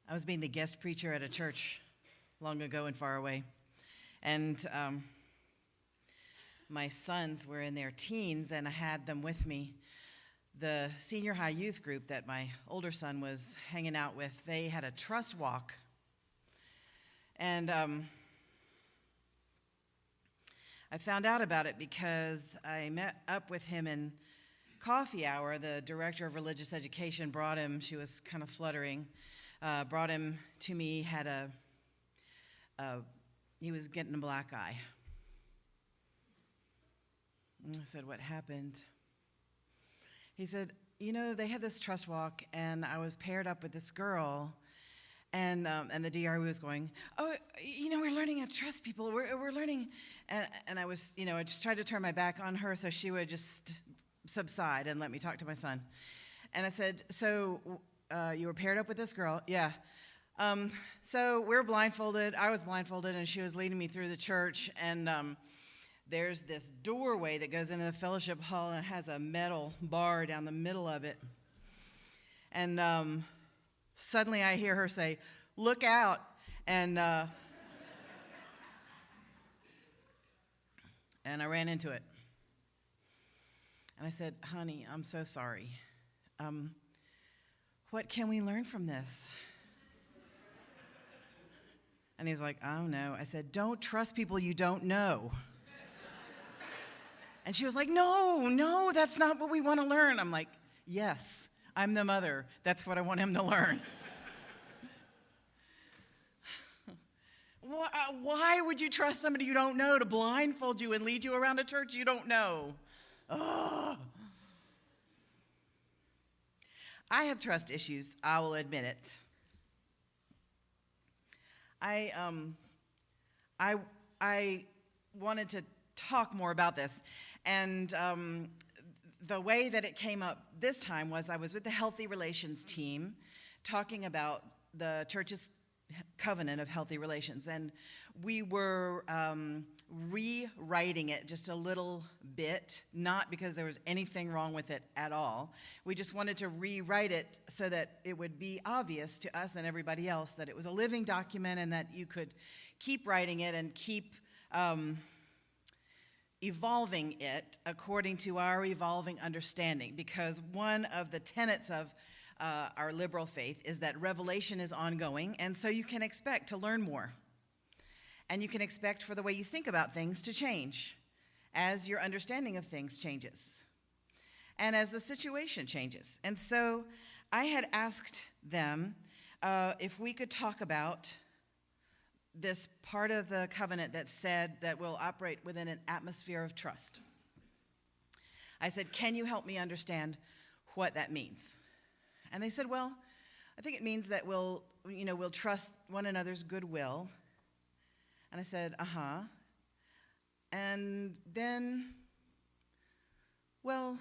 I was being the guest preacher at a church long ago and far away, and my sons were in their teens, and I had them with me. The senior high youth group that my older son was hanging out with, they had a trust walk, and I found out about it because I met up with him in coffee hour. The director of religious education brought him, she was kind of fluttering, brought him to me, he was getting a black eye. And I said, what happened? He said, they had this trust walk, and I was paired up with this girl, and the DRE was going, we're learning how to trust people. We're learning, and I was, I just tried to turn my back on her so she would just subside and let me talk to my son. And I said, so you were paired up with this girl? Yeah. So we're blindfolded. I was blindfolded, and she was leading me through the church, and there's this doorway that goes into the fellowship hall, and it has a metal bar down the middle of it. And suddenly I hear her say, "Look out." And I ran into it. And I said, "Honey, I'm so sorry. What can we learn from this?" And he's like, "I don't know." I said, "Don't trust people you don't know." And she was like, no, that's not what we want to learn. I'm like, yes, I'm the mother. That's what I want him to learn. Why would you trust somebody you don't know to blindfold you and lead you around a church you don't know? Ugh. I have trust issues, I will admit it. I wanted to talk more about this, and the way that it came up this time was I was with the Healthy Relations team talking about the church's covenant of healthy relations, and we were rewriting it just a little bit, not because there was anything wrong with it at all. We just wanted to rewrite it so that it would be obvious to us and everybody else that it was a living document and that you could keep writing it and keep evolving it according to our evolving understanding, because one of the tenets of our liberal faith is that revelation is ongoing, and so you can expect to learn more. And you can expect for the way you think about things to change as your understanding of things changes and as the situation changes. And so I had asked them if we could talk about this part of the covenant that said that we'll operate within an atmosphere of trust. I said, can you help me understand what that means? And they said, well, I think it means that we'll trust one another's goodwill. And I said, uh-huh. And then, well,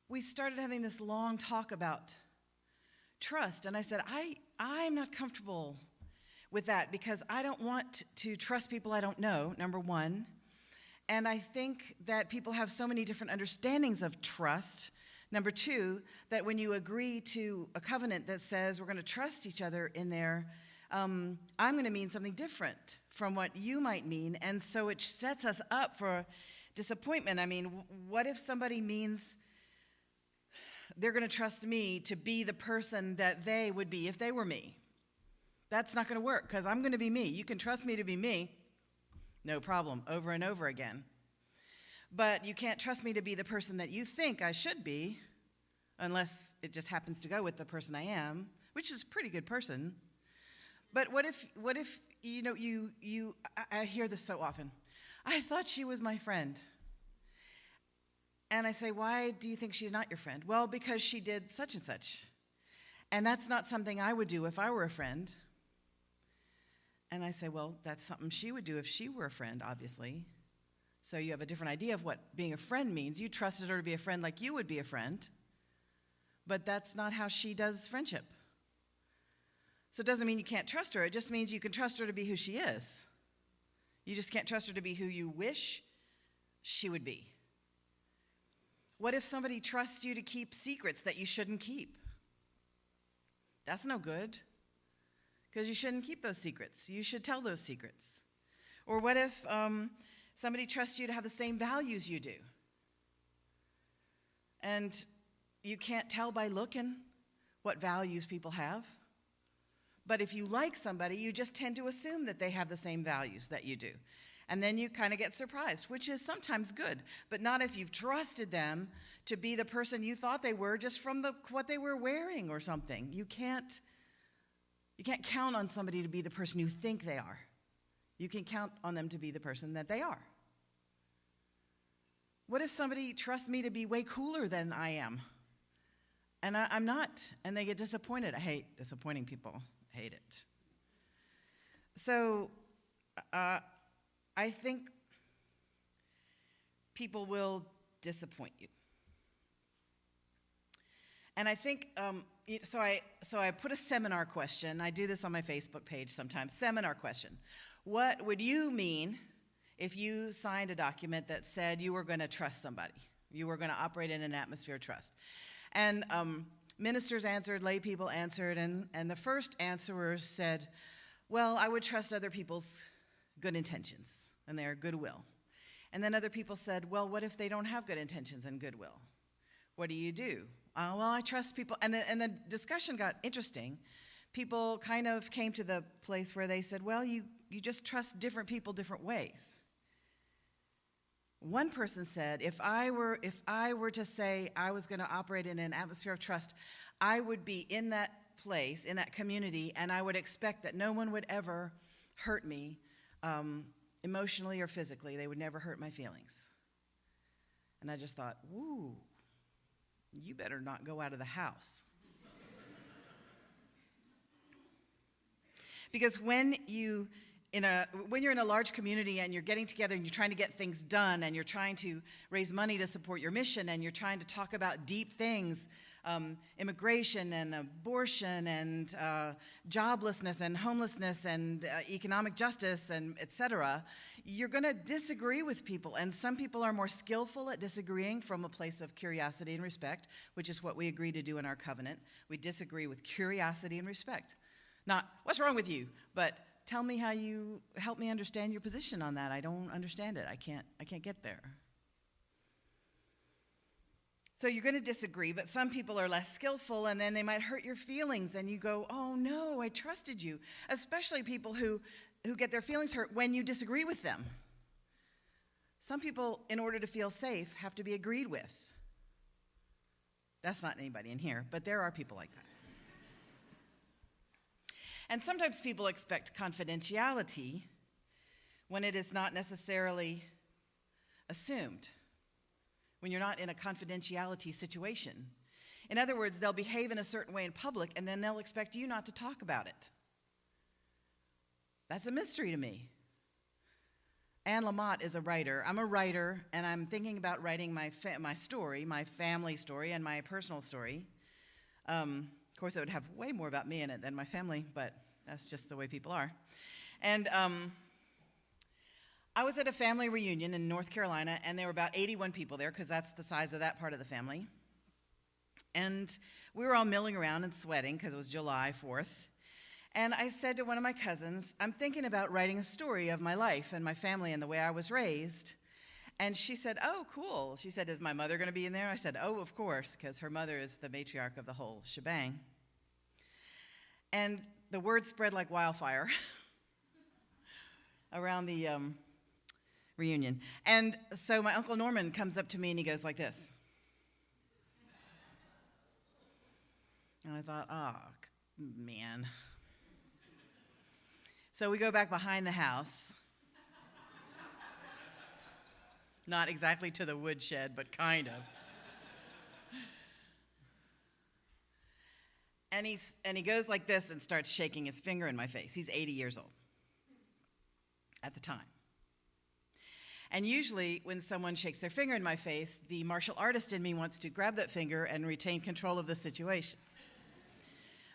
we started having this long talk about trust. And I said, I'm not comfortable with that because I don't want to trust people I don't know, number one. And I think that people have so many different understandings of trust. Number two, that when you agree to a covenant that says we're going to trust each other in there, I'm going to mean something different from what you might mean. And so it sets us up for disappointment. I mean, what if somebody means they're going to trust me to be the person that they would be if they were me? That's not going to work because I'm going to be me. You can trust me to be me, no problem, over and over again. But you can't trust me to be the person that you think I should be unless it just happens to go with the person I am, which is a pretty good person. But what if I hear this so often. I thought she was my friend. And I say, why do you think she's not your friend? Well, because she did such and such. And that's not something I would do if I were a friend. And I say, well, that's something she would do if she were a friend, obviously. So you have a different idea of what being a friend means. You trusted her to be a friend like you would be a friend. But that's not how she does friendship. So it doesn't mean you can't trust her. It just means you can trust her to be who she is. You just can't trust her to be who you wish she would be. What if somebody trusts you to keep secrets that you shouldn't keep? That's no good. because you shouldn't keep those secrets. You should tell those secrets. Or what if somebody trusts you to have the same values you do? And you can't tell by looking what values people have. But if you like somebody, you just tend to assume that they have the same values that you do. And then you kind of get surprised, which is sometimes good, but not if you've trusted them to be the person you thought they were just from what they were wearing or something. You can't count on somebody to be the person you think they are. You can count on them to be the person that they are. What if somebody trusts me to be way cooler than I am? And I'm not, and they get disappointed. I hate disappointing people. I hate it. So I think people will disappoint you. And I think, so I put a seminar question. I do this on my Facebook page sometimes. Seminar question. What would you mean if you signed a document that said you were going to trust somebody? You were going to operate in an atmosphere of trust. And ministers answered, lay people answered, and the first answerers said, well, I would trust other people's good intentions and their goodwill. And then other people said, well, what if they don't have good intentions and goodwill? What do you do? Well, I trust people. And the discussion got interesting. People kind of came to the place where they said, well, you just trust different people different ways. One person said, if I were to say I was going to operate in an atmosphere of trust, I would be in that place, in that community, and I would expect that no one would ever hurt me emotionally or physically. They would never hurt my feelings. And I just thought, woo, you better not go out of the house. Because when you're in a large community and you're getting together and you're trying to get things done and you're trying to raise money to support your mission and you're trying to talk about deep things, immigration and abortion and joblessness and homelessness and economic justice and et cetera, you're going to disagree with people. And some people are more skillful at disagreeing from a place of curiosity and respect, which is what we agree to do in our covenant. We disagree with curiosity and respect. Not, what's wrong with you? But tell me how you help me understand your position on that. I don't understand it. I can't get there. So you're going to disagree, but some people are less skillful, and then they might hurt your feelings, and you go, oh no, I trusted you. Especially people who get their feelings hurt when you disagree with them. Some people, in order to feel safe, have to be agreed with. That's not anybody in here, but there are people like that. And sometimes people expect confidentiality when it is not necessarily assumed, when you're not in a confidentiality situation. In other words, they'll behave in a certain way in public, and then they'll expect you not to talk about it. That's a mystery to me. Anne Lamott is a writer. I'm a writer, and I'm thinking about writing my story, my family story, and my personal story. Of course, it would have way more about me in it than my family, but that's just the way people are. And I was at a family reunion in North Carolina, and there were about 81 people there, because that's the size of that part of the family. And we were all milling around and sweating, because it was July 4th. And I said to one of my cousins, I'm thinking about writing a story of my life and my family and the way I was raised. And she said, oh, cool. She said, is my mother going to be in there? I said, oh, of course, because her mother is the matriarch of the whole shebang. And the word spread like wildfire around the reunion. And so my Uncle Norman comes up to me and he goes like this. And I thought, oh, man. So we go back behind the house. Not exactly to the woodshed, but kind of. And he goes like this and starts shaking his finger in my face. He's 80 years old at the time. And usually when someone shakes their finger in my face, the martial artist in me wants to grab that finger and retain control of the situation.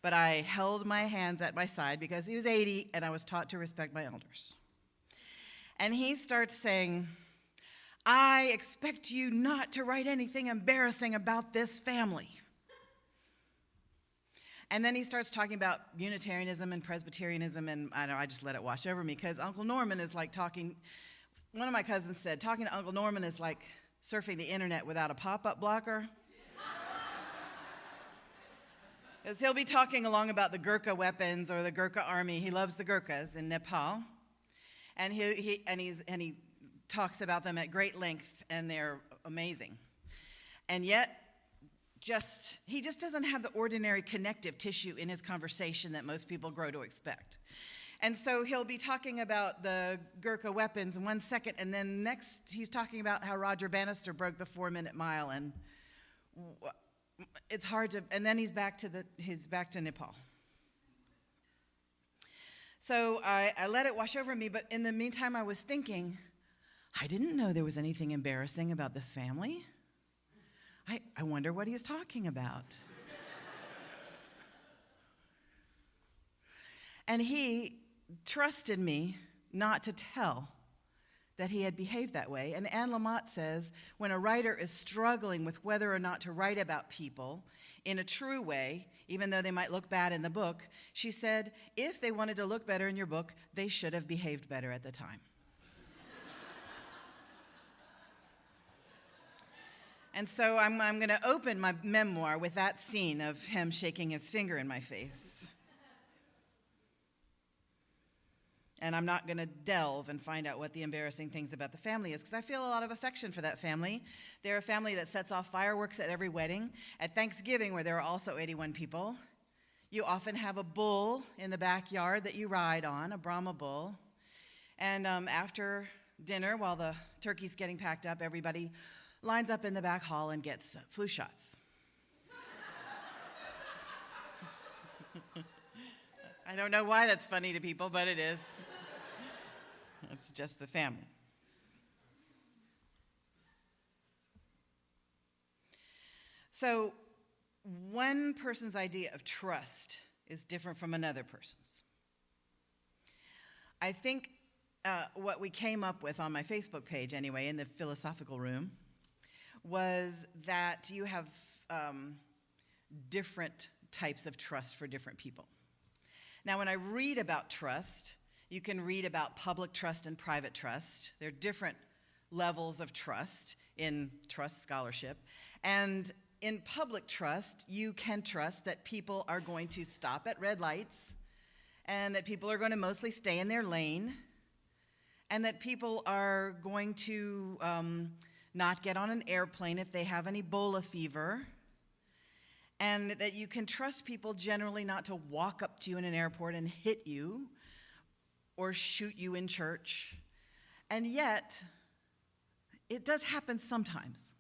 But I held my hands at my side because he was 80 and I was taught to respect my elders. And he starts saying, I expect you not to write anything embarrassing about this family. And then he starts talking about Unitarianism and Presbyterianism, and I know I just let it wash over me because Uncle Norman is like talking. One of my cousins said, talking to Uncle Norman is like surfing the internet without a pop-up blocker. Because he'll be talking along about the Gurkha weapons or the Gurkha army. He loves the Gurkhas in Nepal. And he talks about them at great length, and they're amazing. And yet, he just doesn't have the ordinary connective tissue in his conversation that most people grow to expect. And so he'll be talking about the Gurkha weapons in 1 second, and then next he's talking about how Roger Bannister broke the 4-minute mile, and it's hard to. And then he's back to Nepal. So I let it wash over me, but in the meantime, I was thinking, I didn't know there was anything embarrassing about this family. I wonder what he's talking about. And he trusted me not to tell that he had behaved that way. And Anne Lamott says, when a writer is struggling with whether or not to write about people in a true way, even though they might look bad in the book, she said, if they wanted to look better in your book, they should have behaved better at the time. And so I'm going to open my memoir with that scene of him shaking his finger in my face. And I'm not going to delve and find out what the embarrassing things about the family is, because I feel a lot of affection for that family. They're a family that sets off fireworks at every wedding. At Thanksgiving, where there are also 81 people, you often have a bull in the backyard that you ride on, a Brahma bull. And after dinner, while the turkey's getting packed up, everybody lines up in the back hall and gets flu shots. I don't know why that's funny to people, but it is. It's just the family. So one person's idea of trust is different from another person's. I think what we came up with on my Facebook page anyway, in the philosophical room, was that you have different types of trust for different people. Now, when I read about trust, you can read about public trust and private trust. There are different levels of trust in trust scholarship. And in public trust, you can trust that people are going to stop at red lights, and that people are going to mostly stay in their lane, and that people are going to not get on an airplane if they have an Ebola fever, and that you can trust people generally not to walk up to you in an airport and hit you or shoot you in church. And yet, it does happen sometimes.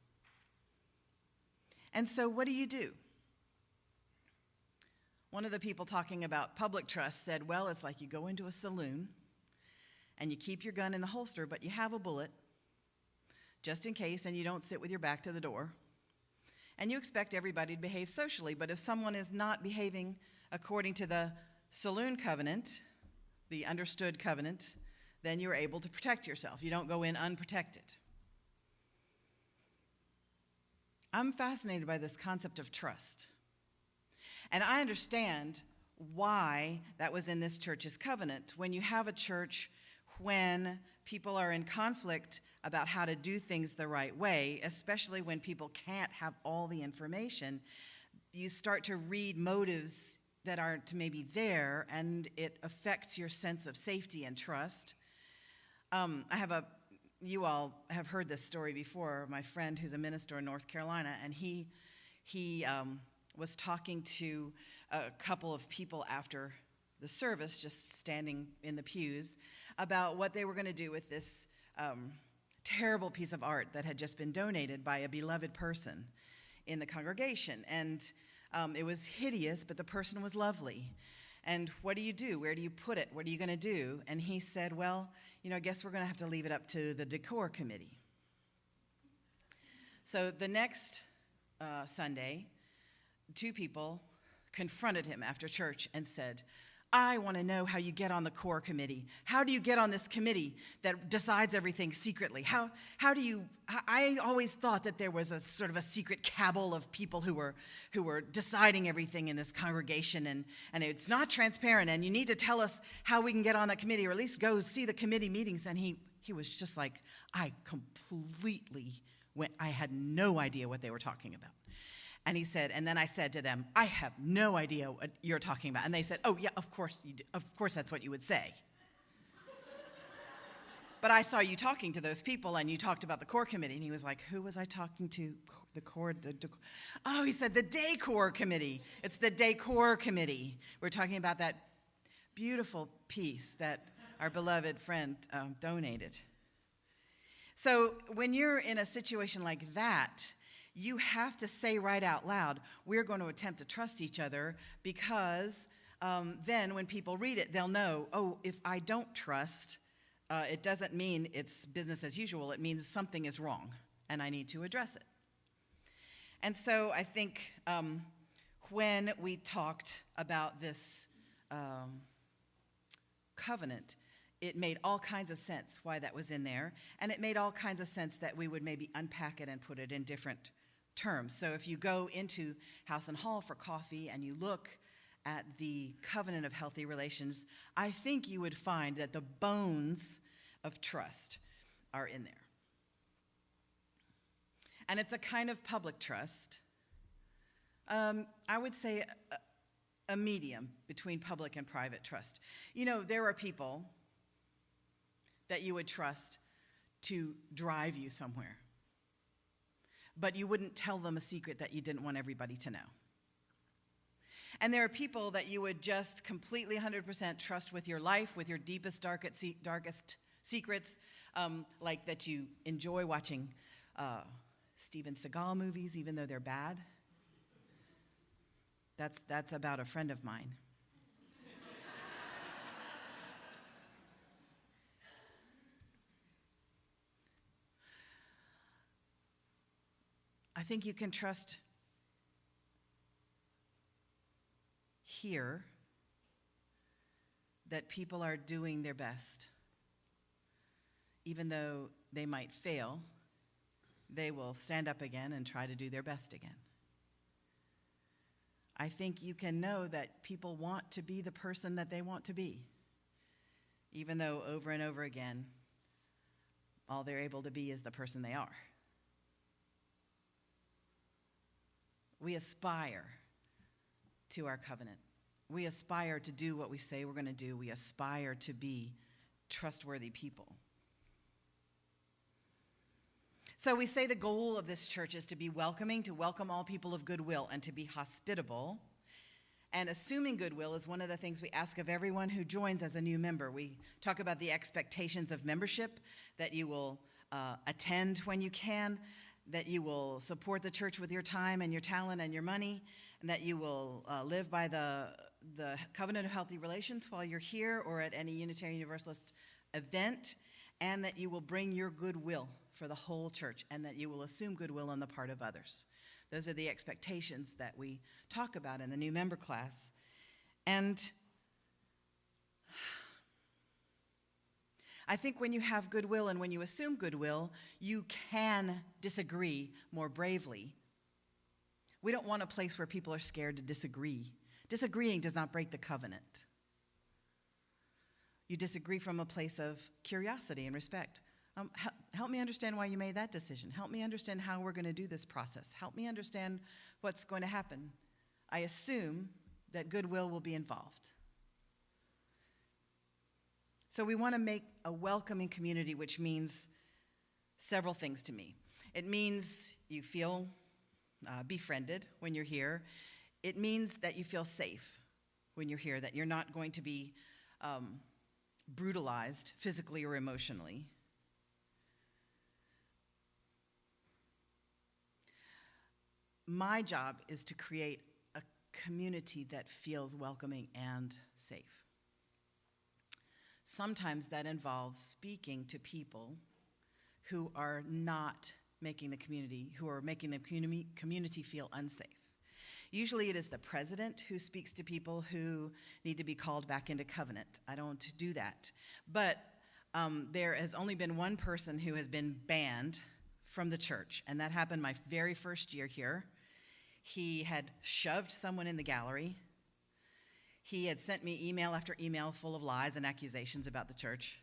And so what do? One of the people talking about public trust said, well, it's like you go into a saloon and you keep your gun in the holster, but you have a bullet just in case, and you don't sit with your back to the door. And you expect everybody to behave socially, but if someone is not behaving according to the saloon covenant, the understood covenant, then you're able to protect yourself. You don't go in unprotected. I'm fascinated by this concept of trust. And I understand why that was in this church's covenant. When you have a church when people are in conflict about how to do things the right way, especially when people can't have all the information, you start to read motives that aren't maybe there, and it affects your sense of safety and trust. You all have heard this story before. My friend who's a minister in North Carolina, and he was talking to a couple of people after the service, just standing in the pews, about what they were going to do with this terrible piece of art that had just been donated by a beloved person in the congregation. And it was hideous, but the person was lovely. And what do you do? Where do you put it? What are you going to do? And he said, well, I guess we're going to have to leave it up to the decor committee. So the next Sunday, two people confronted him after church and said, I want to know how you get on the core committee. How do you get on this committee that decides everything secretly? How do you, I always thought that there was a sort of a secret cabal of people who were deciding everything in this congregation, and it's not transparent, and you need to tell us how we can get on that committee, or at least go see the committee meetings. And he was just like, I had no idea what they were talking about. And he said, and then I said to them, I have no idea what you're talking about. And they said, oh, yeah, of course you do. Of course that's what you would say. But I saw you talking to those people, and you talked about the core committee. And he was like, who was I talking to? Oh, he said, the day core committee. It's the day core committee. We're talking about that beautiful piece that our beloved friend donated. So when you're in a situation like that, you have to say right out loud, we're going to attempt to trust each other, because then when people read it, they'll know, oh, if I don't trust, it doesn't mean it's business as usual. It means something is wrong, and I need to address it. And so I think when we talked about this covenant, it made all kinds of sense why that was in there, and it made all kinds of sense that we would maybe unpack it and put it in different terms. So if you go into House and Hall for coffee and you look at the covenant of healthy relations, I think you would find that the bones of trust are in there. And it's a kind of public trust. I would say a medium between public and private trust. You know, there are people that you would trust to drive you somewhere, but you wouldn't tell them a secret that you didn't want everybody to know. And there are people that you would just completely 100% trust with your life, with your deepest, darkest secrets, like that you enjoy watching Steven Seagal movies, even though they're bad. That's about a friend of mine. I think you can trust here that people are doing their best. Even though they might fail, they will stand up again and try to do their best again. I think you can know that people want to be the person that they want to be, even though over and over again, all they're able to be is the person they are. We aspire to our covenant. We aspire to do what we say we're going to do. We aspire to be trustworthy people. So we say the goal of this church is to be welcoming, to welcome all people of goodwill, and to be hospitable. And assuming goodwill is one of the things we ask of everyone who joins as a new member. We talk about the expectations of membership, that you will attend when you can, that you will support the church with your time and your talent and your money, and that you will live by the covenant of healthy relations while you're here or at any Unitarian Universalist event, and that you will bring your goodwill for the whole church, and that you will assume goodwill on the part of others. Those are the expectations that we talk about in the new member class. And I think when you have goodwill and when you assume goodwill, you can disagree more bravely. We don't want a place where people are scared to disagree. Disagreeing does not break the covenant. You disagree from a place of curiosity and respect. Help me understand why you made that decision. Help me understand how we're going to do this process. Help me understand what's going to happen. I assume that goodwill will be involved. So we want to make a welcoming community, which means several things to me. It means you feel befriended when you're here. It means that you feel safe when you're here, that you're not going to be brutalized physically or emotionally. My job is to create a community that feels welcoming and safe. Sometimes that involves speaking to people who are not making the community, who are making the community feel unsafe. Usually it is the president who speaks to people who need to be called back into covenant. I don't do that. But there has only been one person who has been banned from the church, and that happened my very first year here. He had shoved someone in the gallery. He had sent me email after email full of lies and accusations about the church.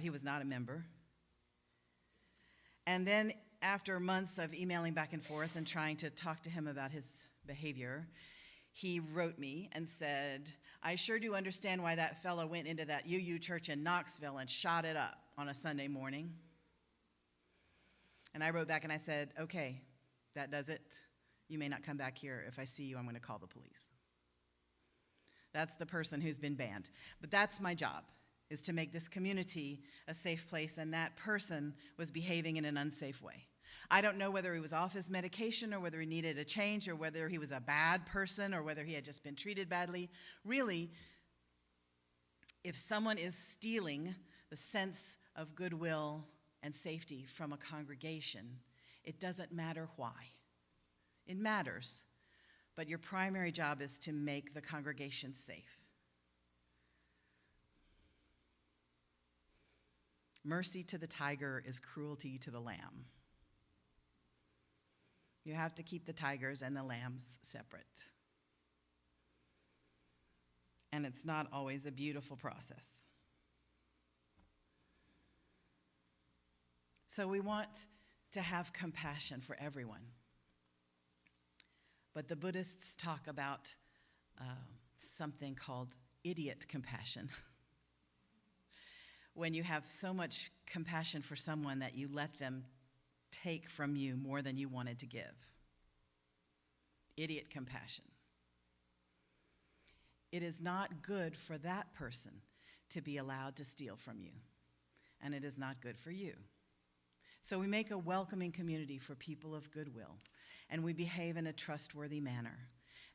He was not a member. And then after months of emailing back and forth and trying to talk to him about his behavior, he wrote me and said, I sure do understand why that fellow went into that UU church in Knoxville and shot it up on a Sunday morning. And I wrote back and I said, okay, that does it. You may not come back here. If I see you, I'm going to call the police. That's the person who's been banned. But that's my job, is to make this community a safe place, and that person was behaving in an unsafe way. I don't know whether he was off his medication or whether he needed a change or whether he was a bad person or whether he had just been treated badly. Really, if someone is stealing the sense of goodwill and safety from a congregation, it doesn't matter why. It matters, but your primary job is to make the congregation safe. Mercy to the tiger is cruelty to the lamb. You have to keep the tigers and the lambs separate. And it's not always a beautiful process. So we want to have compassion for everyone. But the Buddhists talk about something called idiot compassion. When you have so much compassion for someone that you let them take from you more than you wanted to give. Idiot compassion. It is not good for that person to be allowed to steal from you, and it is not good for you. So we make a welcoming community for people of goodwill, and we behave in a trustworthy manner,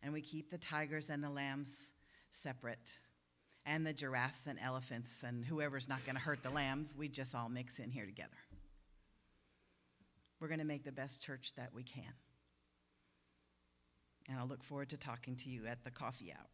and we keep the tigers and the lambs separate, and the giraffes and elephants and whoever's not going to hurt the lambs, we just all mix in here together. We're going to make the best church that we can. And I'll look forward to talking to you at the coffee hour.